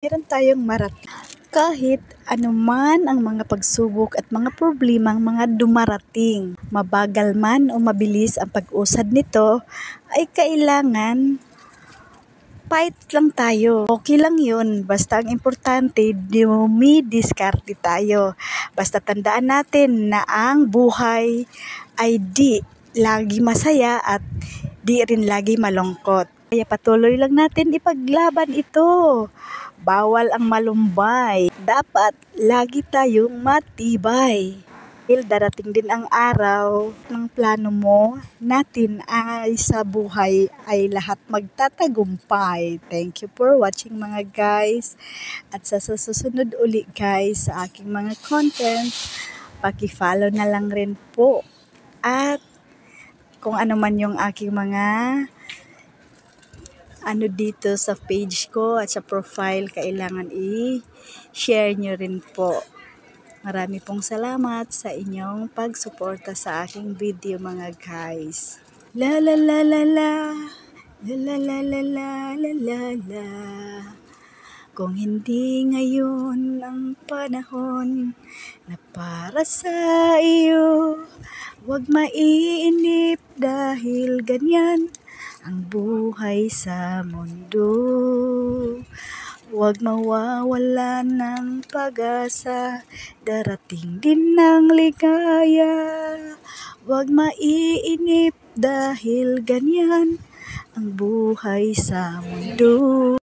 Meron tayong marating. Kahit anuman ang mga pagsubok at mga problemang mga dumarating, mabagal man o mabilis ang pag-usad nito, ay kailangan fight lang tayo. Okay lang yun, basta ang importante, dumidiskarte tayo. Basta tandaan natin na ang buhay ay di lagi masaya at di rin lagi malungkot. Kaya patuloy lang natin ipaglaban ito. Bawal ang malumbay. Dapat lagi tayong matibay. Dahil darating din ang araw ng plano mo natin ay sa buhay ay lahat magtatagumpay. Thank you for watching mga guys. At sa susunod uli guys sa aking mga content, paki-follow na lang rin po. At kung ano man yung aking mga dito sa page ko at sa profile, kailangan i-share nyo rin po. Marami pong salamat sa inyong pagsuporta sa aking video mga guys. La la la la la, la la la la la la la la. Kung hindi ngayon ang panahon na para sa iyo, huwag maiinip dahil ganyan ang buhay sa mundo. Huwag mawawalan ng pag-asa, darating din ng ligaya. Huwag maiinip dahil ganyan ang buhay sa mundo.